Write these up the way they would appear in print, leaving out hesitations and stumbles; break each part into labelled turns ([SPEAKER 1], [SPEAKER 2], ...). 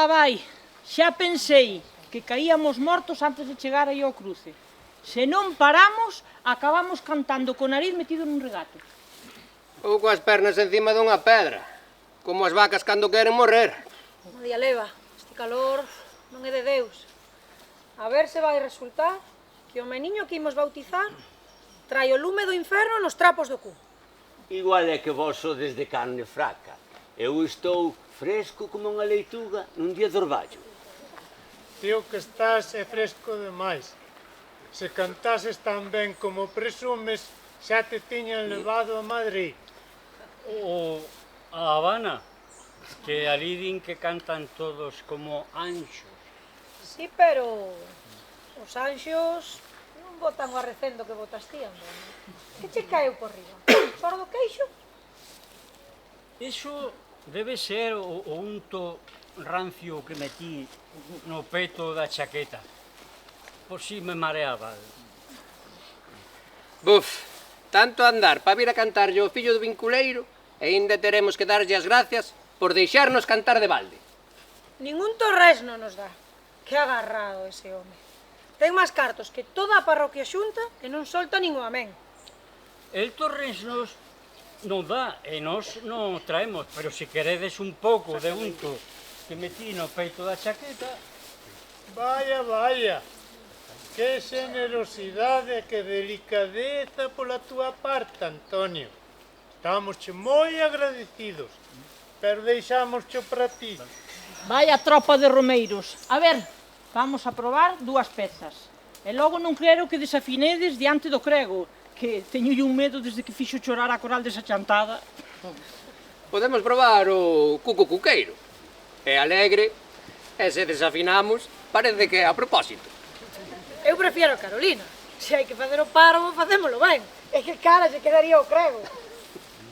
[SPEAKER 1] vai, xa pensei que caíamos mortos antes de chegar aí ao cruce. Se non paramos, acabamos cantando co nariz metido nun regato.
[SPEAKER 2] Ou coas pernas encima dunha pedra, como as vacas cando queren morrer.
[SPEAKER 3] Nadia leva, este calor non é de Deus. A ver se vai resultar que o meniño que imos bautizar trai o lume do inferno nos trapos do cu.
[SPEAKER 4] Igual é que vos sodes de carne fraca. Eu estou fresco como unha leituga nun día de orballo.
[SPEAKER 5] Tío que estás é fresco demais. Se cantases tan ben como presumes, xa te tiñan levado a Madrid.
[SPEAKER 6] O a Habana, que ali din que cantan todos como anxos.
[SPEAKER 3] Sí, pero os anxos non botan o arrecendo que botas ti, Andón. Que che caeu por riba? Sordo queixo?
[SPEAKER 6] Iso debe ser o unto rancio que metí no peto da chaqueta. Por si me mareaba.
[SPEAKER 2] Buf, tanto andar para vir a cantarlle o fillo do vinculeiro e ainda teremos que darlle as gracias por deixarnos cantar de balde.
[SPEAKER 3] Ningún torres non nos dá. Que agarrado ese home. Ten máis cartos que toda a parroquia xunta e non solta nin o amén.
[SPEAKER 6] El Torres nos non dá e nós non traemos, pero se queredes un pouco de unto que metí no peito da chaqueta...
[SPEAKER 5] Vaya, vaya. Que generosidade e que delicadeza pola túa parte, Antonio. Estamos moi agradecidos, pero deixamos para ti.
[SPEAKER 1] Vaya tropa de romeiros. A ver, vamos a probar dúas pezas. E logo non quero que desafinedes diante do crego, que teño un medo desde que fixo chorar a coral desa chantada.
[SPEAKER 2] Podemos probar o cuco cuqueiro. É alegre, e se desafinamos, parece que é a propósito.
[SPEAKER 3] Eu prefiero a Carolina. Se hai que facer o páramo, facémolo ben. E que cara se quedaría o crego.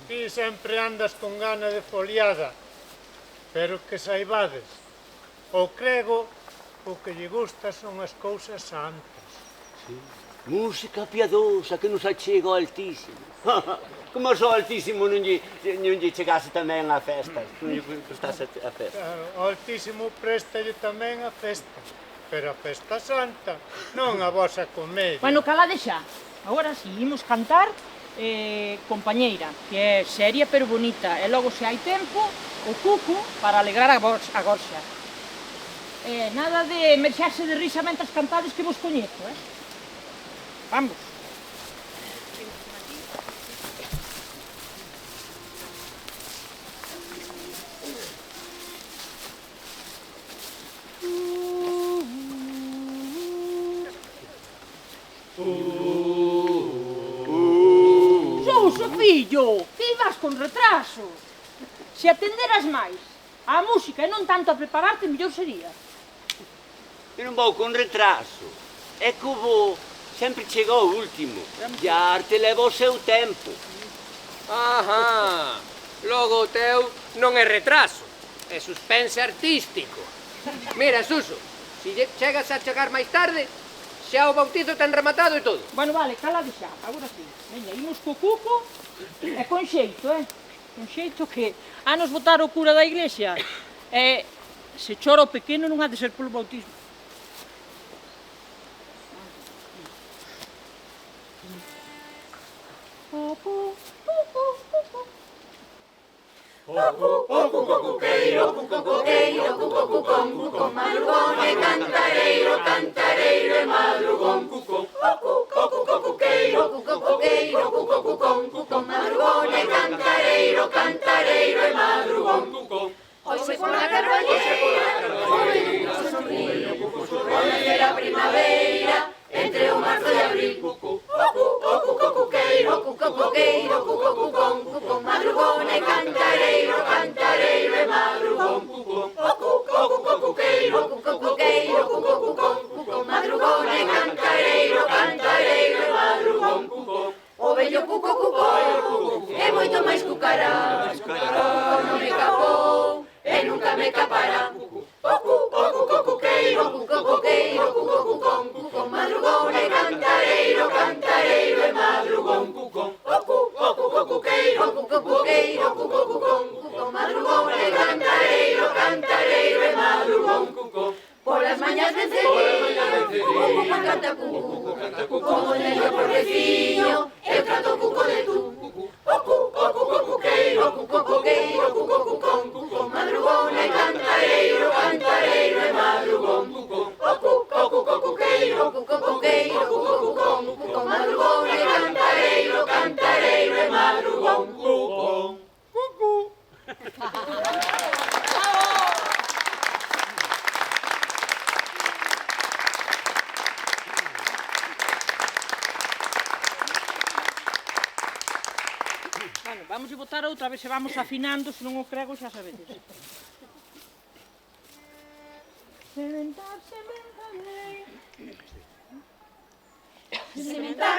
[SPEAKER 5] Ti sempre andas con gana de foliada, pero que saibades, o crego o que lle gusta son as cousas santas.
[SPEAKER 4] Música piadosa que nos achega ao Altísimo. Como só o Altísimo non lle chegase tamén a festas, non lle prestase a festa.
[SPEAKER 5] Claro, o Altísimo préstalle tamén a festa, pero a festa santa, non a vosa comedia.
[SPEAKER 1] Bueno, calade xa. Agora si, imos cantar Compañeira, que é seria pero bonita. E logo, se hai tempo, o cuco para alegrar a gorxa. Nada de merxarse de risa mentre cantades que vos coñezo, Vamos. Suso, fillo, que ibas con retraso. Se atenderas máis á música e non tanto a prepararte, mellor sería.
[SPEAKER 4] Eu non vou con retraso. É que o voo sempre chega ao último. E a arte leva o seu tempo.
[SPEAKER 2] Ajá, logo o teu non é retraso, é suspense artístico. Mira, Suso, se chegas a chegar máis tarde, xa o bautizo ten rematado e todo.
[SPEAKER 1] Bueno, vale, calade xa, agora sí. Veña, imos co cuco e con xeito, Con xeito que a nos botar o cura da iglesia. E se chora o pequeno non ha de ser polo bautismo.
[SPEAKER 7] Madrugón e cantareiro, cantareiro e madrugón. Madrugón e cantareiro, cantareiro e madrugón. Hoxe pola carballeira, hoxe pola sorriño, onde a primavera, entre o marzo e abril. Madrugón e cantareiro, cantareiro e madrugón. Madrugón e cantareiro, cantareiro e madrugón. O vello cuco cucou é moito máis cucará. Non me capou e nunca me capará. Madrugón e cantareiro, cantareiro e madrugón. Madrugón e cantareiro, cantareiro e madrugón.
[SPEAKER 1] empezar outra vez se vamos afinando, se non o crego xa sabedes. Sementar,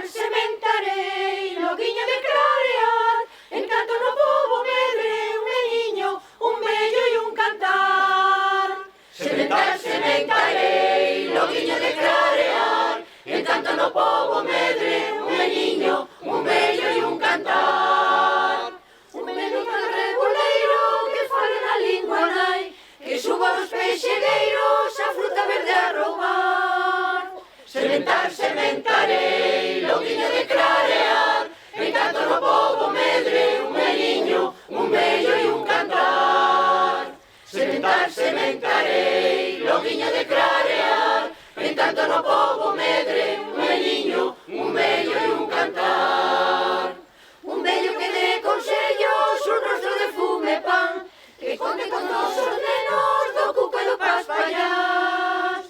[SPEAKER 7] sementarei, loguiño de clarear, en canto no pobo medre, un meniño, un bello e un cantar. Sementarei, loguiño de clarear, en canto no pobo medre, un meniño, un bello e un cantar. Un bello tan reboleiro que fale na lingua nai, que suba os peixegueiros a fruta verde a roubar. Sementarei, loguiño de clarear, en canto no pobo medre, un meniño, un bello e un cantar. Sementarei, loguiño de clarear, en canto no pobo medre, un meniño, un bello e un cantar. Un bello que dé consellos, un rostro de fume e pan, que conte con todos os nenos do cuco e do paspallás.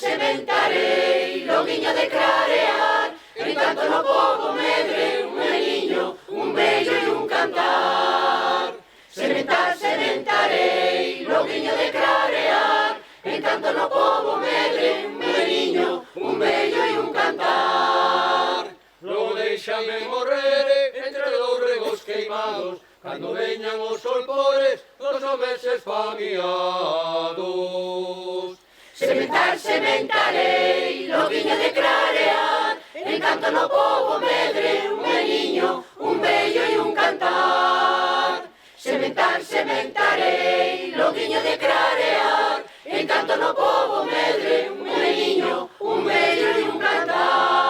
[SPEAKER 7] Sementarei, loguiño de clarear, en canto no pobo medre, un meniño, un bello e un cantar. Sementarei, loguiño de clarear, en canto no pobo medre, un meniño, un bello e un cantar.
[SPEAKER 2] Logo deixame morrer entre dous regos queimados, cando veñan os solpores dos homes esfamiados.
[SPEAKER 7] Sementarei, loguiño de clarear, en canto no pobo medre, un meniño, un bello e un cantar. Sementarei, loguiño de clarear, en canto no pobo medre, un meniño, un bello e un cantar.